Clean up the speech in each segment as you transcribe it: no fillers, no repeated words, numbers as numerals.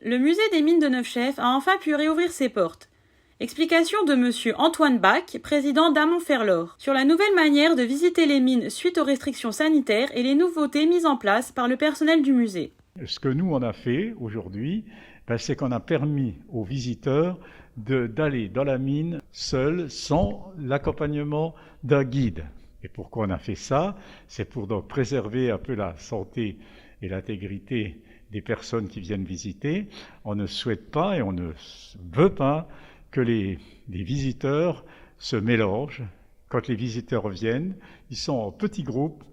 Le musée des mines de Neufchâteau a enfin pu réouvrir ses portes. Explication de monsieur Antoine Bach, président d'Amont-Ferlor, sur la nouvelle manière de visiter les mines suite aux restrictions sanitaires et les nouveautés mises en place par le personnel du musée. Ce que nous on a fait aujourd'hui, c'est qu'on a permis aux visiteurs d'aller dans la mine seuls, sans l'accompagnement d'un guide. Et pourquoi on a fait ça? C'est pour donc préserver un peu la santé et l'intégrité des personnes qui viennent visiter. On ne souhaite pas et on ne veut pas que les visiteurs se mélangent. Quand les visiteurs viennent, ils sont en petits groupes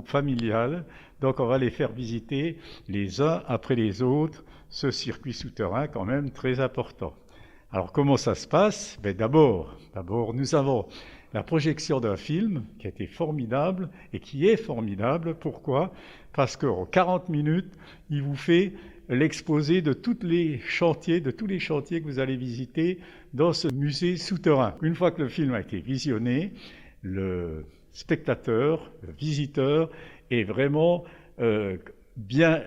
familial, donc on va les faire visiter les uns après les autres ce circuit souterrain quand même très important. Alors comment ça se passe? D'abord, nous avons la projection d'un film qui a été formidable et qui est formidable. Pourquoi? Parce qu'en 40 minutes, il vous fait l'exposé de tous les chantiers que vous allez visiter dans ce musée souterrain. Une fois que le film a été visionné, le spectateur, le visiteur est vraiment bien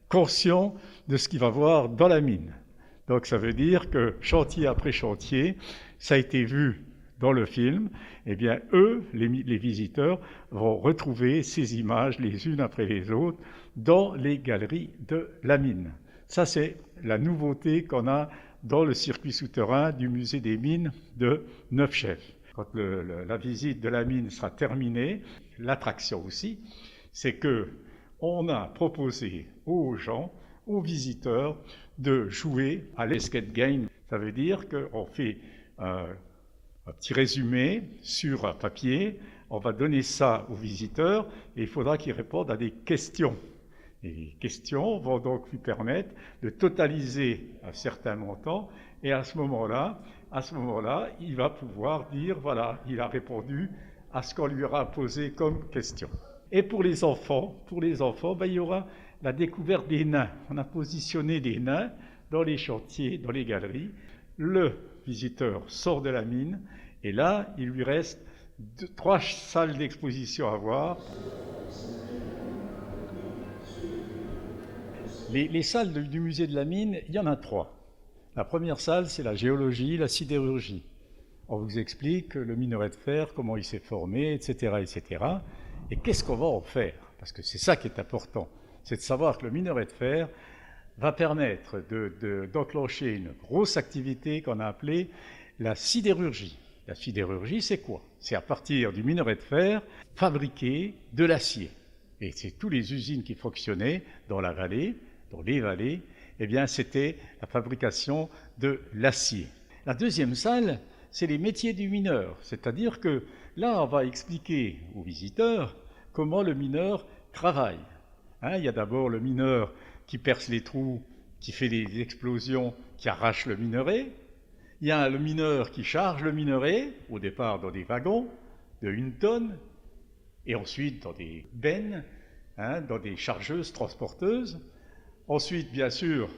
conscient de ce qu'il va voir dans la mine. Donc ça veut dire que chantier après chantier, ça a été vu dans le film, eh bien eux, les visiteurs, vont retrouver ces images les unes après les autres dans les galeries de la mine. Ça c'est la nouveauté qu'on a dans le circuit souterrain du musée des mines de Neufchâteau. Quand la visite de la mine sera terminée, l'attraction aussi, c'est que on a proposé aux gens, aux visiteurs, de jouer à l'escape game. Ça veut dire qu'on fait un petit résumé sur un papier, on va donner ça aux visiteurs et il faudra qu'ils répondent à des questions. Et les questions vont donc lui permettre de totaliser un certain montant et à ce moment-là, il va pouvoir dire, voilà, il a répondu à ce qu'on lui aura posé comme question. Et pour les enfants, il y aura la découverte des nains. On a positionné des nains dans les chantiers, dans les galeries. Le visiteur sort de la mine et là, il lui reste 3 salles d'exposition à voir. Les salles du musée de la mine, il y en a 3. La première salle, c'est la géologie, la sidérurgie. On vous explique le minerai de fer, comment il s'est formé, etc., etc. Et qu'est-ce qu'on va en faire? Parce que c'est ça qui est important. C'est de savoir que le minerai de fer va permettre d'enclencher une grosse activité qu'on a appelée la sidérurgie. La sidérurgie, c'est quoi? C'est à partir du minerai de fer fabriquer de l'acier. Et c'est toutes les usines qui fonctionnaient dans la vallée, dans les vallées, eh bien, c'était la fabrication de l'acier. La deuxième salle, c'est les métiers du mineur. C'est-à-dire que là, on va expliquer aux visiteurs comment le mineur travaille. Il y a d'abord le mineur qui perce les trous, qui fait des explosions, qui arrache le minerai. Il y a le mineur qui charge le minerai, au départ dans des wagons de 1 tonne, et ensuite dans des bennes, dans des chargeuses transporteuses. Ensuite, bien sûr,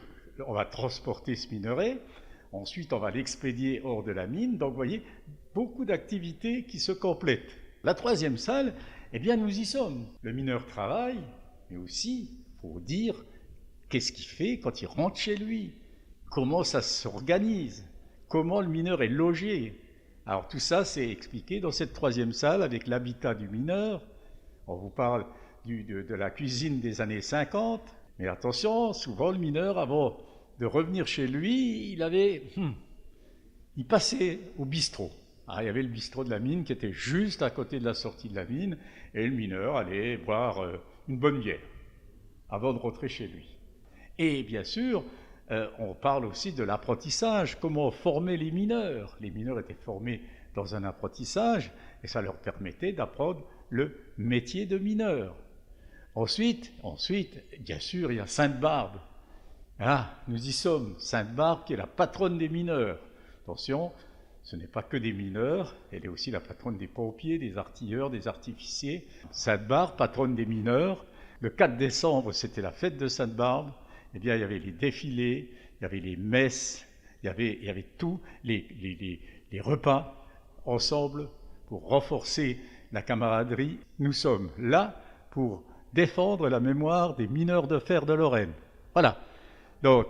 on va transporter ce minerai. Ensuite, on va l'expédier hors de la mine. Donc, vous voyez, beaucoup d'activités qui se complètent. La troisième salle, eh bien, nous y sommes. Le mineur travaille, mais aussi, il faut dire, qu'est-ce qu'il fait quand il rentre chez lui? Comment ça s'organise? Comment le mineur est logé? Alors, tout ça, c'est expliqué dans cette troisième salle avec l'habitat du mineur. On vous parle de la cuisine des années 50. Mais attention, souvent le mineur, avant de revenir chez lui, il passait au bistrot. Il y avait le bistrot de la mine qui était juste à côté de la sortie de la mine, et le mineur allait boire une bonne bière avant de rentrer chez lui. Et bien sûr, on parle aussi de l'apprentissage, comment former les mineurs. Les mineurs étaient formés dans un apprentissage, et ça leur permettait d'apprendre le métier de mineur. Ensuite, bien sûr, il y a Sainte-Barbe. Nous y sommes. Sainte-Barbe qui est la patronne des mineurs. Attention, ce n'est pas que des mineurs, elle est aussi la patronne des pompiers, des artilleurs, des artificiers. Sainte-Barbe, patronne des mineurs. Le 4 décembre, c'était la fête de Sainte-Barbe. Eh bien, il y avait les défilés, il y avait les messes, il y avait tous les repas ensemble pour renforcer la camaraderie. Nous sommes là pour défendre la mémoire des mineurs de fer de Lorraine. Voilà. Donc,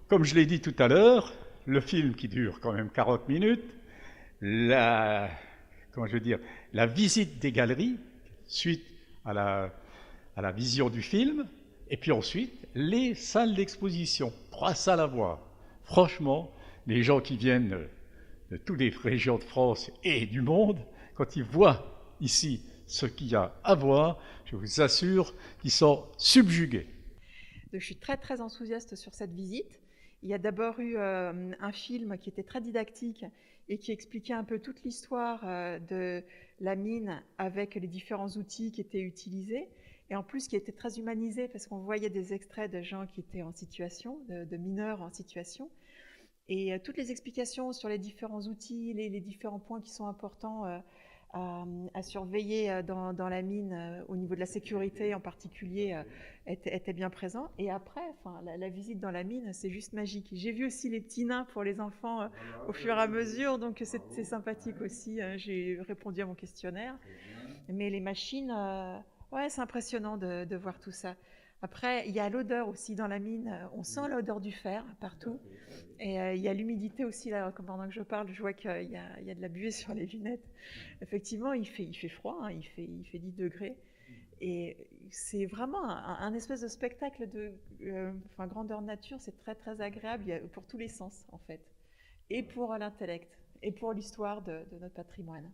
comme je l'ai dit tout à l'heure, le film qui dure quand même 40 minutes, la visite des galeries, suite à la vision du film, et puis ensuite, les salles d'exposition. 3 salles à voir. Franchement, les gens qui viennent de toutes les régions de France et du monde, quand ils voient ici ce qu'il y a à voir, je vous assure qu'ils sont subjugués. Je suis très très enthousiaste sur cette visite. Il y a d'abord eu un film qui était très didactique et qui expliquait un peu toute l'histoire de la mine avec les différents outils qui étaient utilisés. Et en plus qui était très humanisé parce qu'on voyait des extraits de gens qui étaient en situation, de mineurs en situation. Et toutes les explications sur les différents outils, les différents points qui sont importants à surveiller dans la mine au niveau de la sécurité en particulier étaient bien présents. Et après, la visite dans la mine, c'est juste magique. J'ai vu aussi les petits nains pour les enfants au fur et à mesure, donc c'est sympathique aussi. J'ai répondu à mon questionnaire. Mais les machines, ouais, c'est impressionnant de voir tout ça. Après, il y a l'odeur aussi dans la mine. On sent l'odeur du fer partout. Et il y a l'humidité aussi, là, pendant que je parle, je vois qu'il y a de la buée sur les lunettes. Effectivement, il fait froid, hein, il fait 10 degrés. Et c'est vraiment un espèce de spectacle de grandeur nature, c'est très très agréable pour tous les sens, en fait. Et pour l'intellect, et pour l'histoire de notre patrimoine.